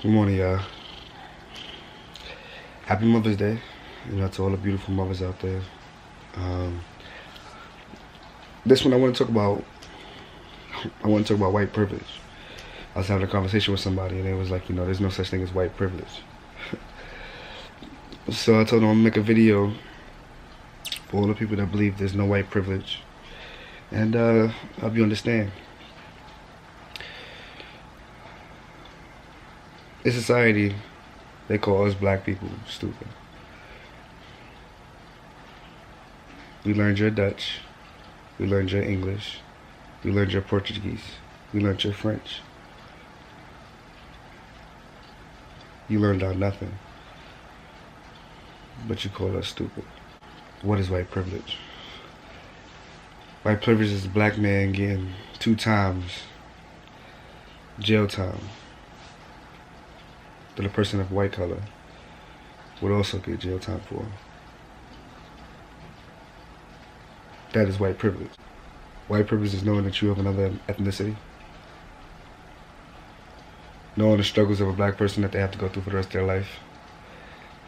Good morning, y'all. Happy Mother's Day, to all the beautiful mothers out there. Um, this one I want to talk about. I want to talk about white privilege. I was having a conversation with somebody, and it was like, there's no such thing as white privilege. So I told them I'm gonna make a video for all the people that believe there's no white privilege, and help you understand. In society, they call us black people stupid. We learned your Dutch. We learned your English. We learned your Portuguese. We learned your French. You learned our nothing. But you call us stupid. What is white privilege? White privilege is a black man getting 2 times jail time that a person of white color would also get jail time for. That is white privilege. White privilege is knowing that you have another ethnicity, knowing the struggles of a black person that they have to go through for the rest of their life,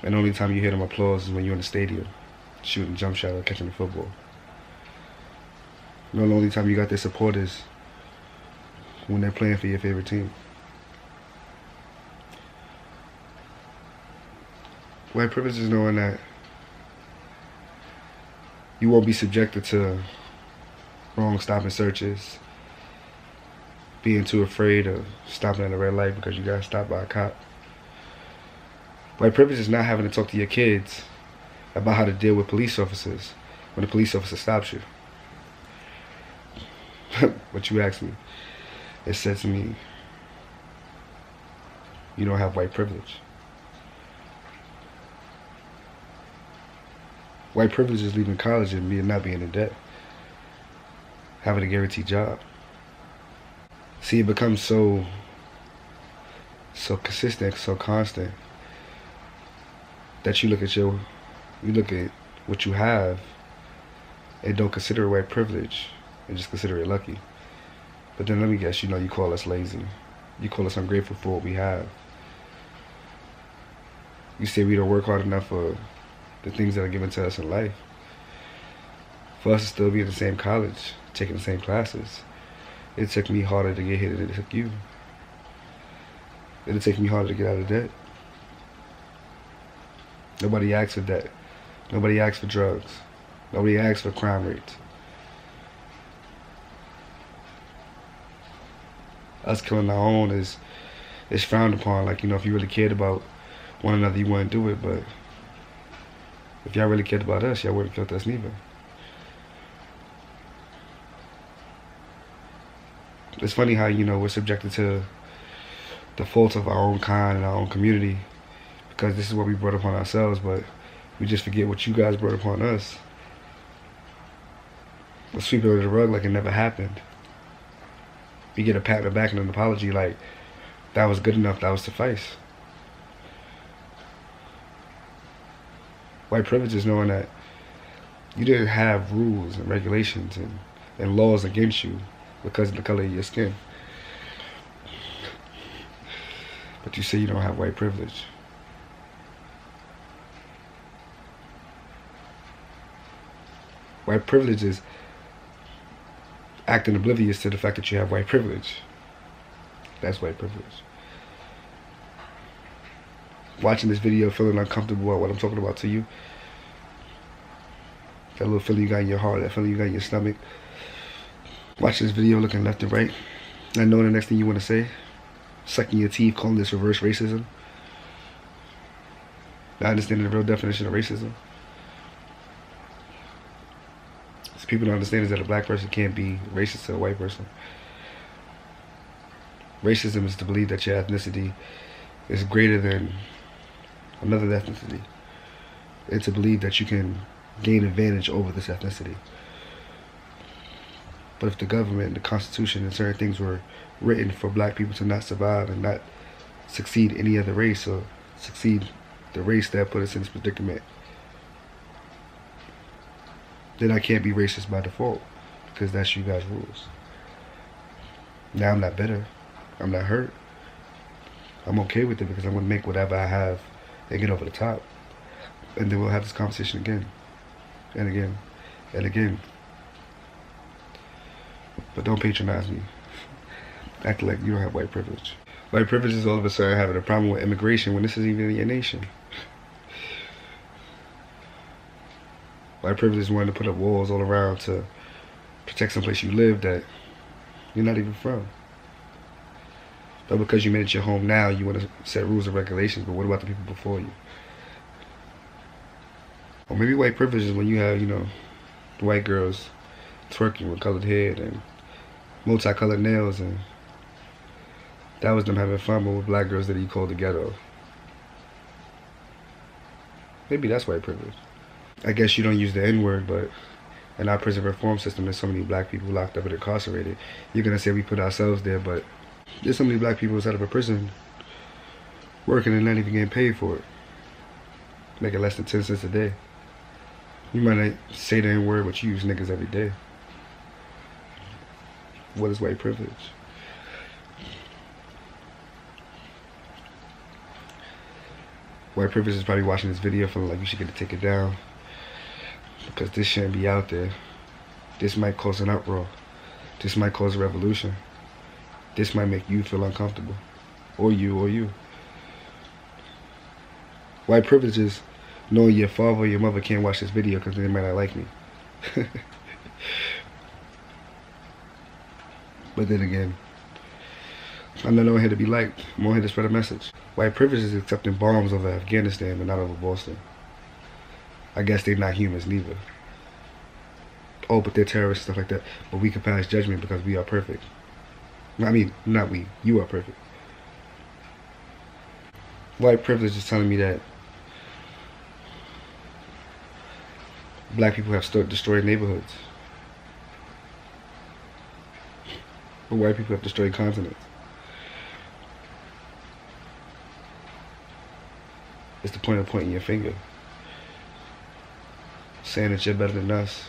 and the only time you hear them applause is when you're in the stadium, shooting jump shot or catching the football. The only time you got their support is when they're playing for your favorite team. White privilege is knowing that you won't be subjected to wrong stopping searches, being too afraid of stopping at a red light because you got stopped by a cop. White privilege is not having to talk to your kids about how to deal with police officers when a police officer stops you. What you asked me, it said to me, you don't have white privilege. White privilege is leaving college and not being in debt, having a guaranteed job. See, it becomes so consistent, so constant, that you look at what you have and don't consider it white privilege and just consider it lucky. But then let me guess, you call us lazy. You call us ungrateful for what we have. You say we don't work hard enough for the things that are given to us in life. For us to still be in the same college, taking the same classes, it took me harder to get here than it took you. It'll take me harder to get out of debt. Nobody asks for debt. Nobody asks for drugs. Nobody asks for crime rates. Us killing our own is frowned upon. Like, if you really cared about one another, you wouldn't do it. But if y'all really cared about us, y'all wouldn't have killed us neither. It's funny how, we're subjected to the faults of our own kind and our own community because this is what we brought upon ourselves, but we just forget what you guys brought upon us. We sweep it under the rug like it never happened. We get a pat on the back and an apology like, that was good enough, that was suffice. White privilege is knowing that you didn't have rules and regulations and laws against you because of the color of your skin. But you say you don't have white privilege. White privilege is acting oblivious to the fact that you have white privilege. That's white privilege. Watching this video, feeling uncomfortable about what I'm talking about to you, that little feeling you got in your heart, that feeling you got in your stomach, watching this video, looking left and right, not knowing the next thing you want to say, sucking your teeth, calling this reverse racism, not understanding the real definition of racism. So people don't understand is that a black person can't be racist to a white person. Racism is to believe that your ethnicity is greater than another ethnicity, and to believe that you can gain advantage over this ethnicity. But if the government, the Constitution, and certain things were written for black people to not survive and not succeed any other race or succeed the race that put us in this predicament, then I can't be racist by default because that's you guys' rules. Now I'm not bitter. I'm not hurt. I'm okay with it because I'm gonna make whatever I have and get over the top. And then we'll have this conversation again and again and again. But don't patronize me. Act like you don't have white privilege. White privilege is all of a sudden having a problem with immigration when this isn't even in your nation. White privilege is wanting to put up walls all around to protect someplace you live that you're not even from. But because you made it your home now, you want to set rules and regulations, but what about the people before you? Or maybe white privilege is when you have, white girls twerking with colored hair and multicolored nails, and that was them having fun, but with black girls that he called the ghetto. Maybe that's white privilege. I guess you don't use the N-word, but in our prison reform system, there's so many black people locked up and incarcerated. You're gonna say we put ourselves there, but there's so many black people inside of a prison working and not even getting paid for it. Making less than 10 cents a day. You might not say the N-word, but you use niggas every day. What is white privilege? White privilege is probably watching this video feeling like you should get to take it down. Because this shouldn't be out there. This might cause an uproar. This might cause a revolution. This might make you feel uncomfortable. Or you. White privilege is knowing your father or your mother can't watch this video because they might not like me. But then again, I'm not on here to be liked. I'm on here to spread a message. White privilege is accepting bombs over Afghanistan but not over Boston. I guess they're not humans neither. Oh, but they're terrorists, stuff like that. But we can pass judgment because we are perfect. I mean, not we. You are perfect. White privilege is telling me that black people have destroyed neighborhoods. But white people have destroyed continents. It's the point of pointing your finger. Saying that you're better than us,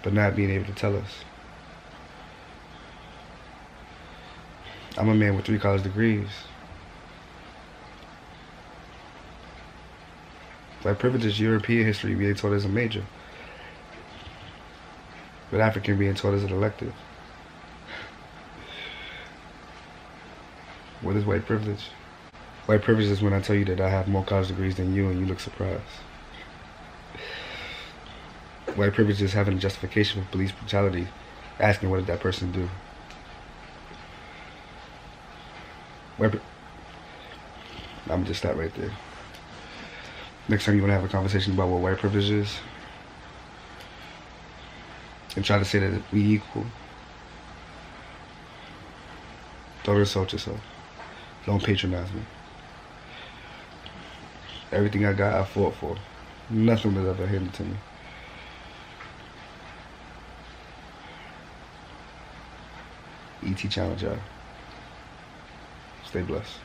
but not being able to tell us. I'm a man with 3 college degrees. White privilege is European history being taught as a major, but African being taught as an elective. What is white privilege? White privilege is when I tell you that I have more college degrees than you and you look surprised. White privilege is having a justification for police brutality, asking what did that person do. I'm gonna just stop right there. Next time you wanna have a conversation about what white privilege is, and try to say that we equal, don't insult yourself. Don't patronize me. Everything I got, I fought for. Nothing was ever handed to me. ET challenge, y'all. Stay blessed.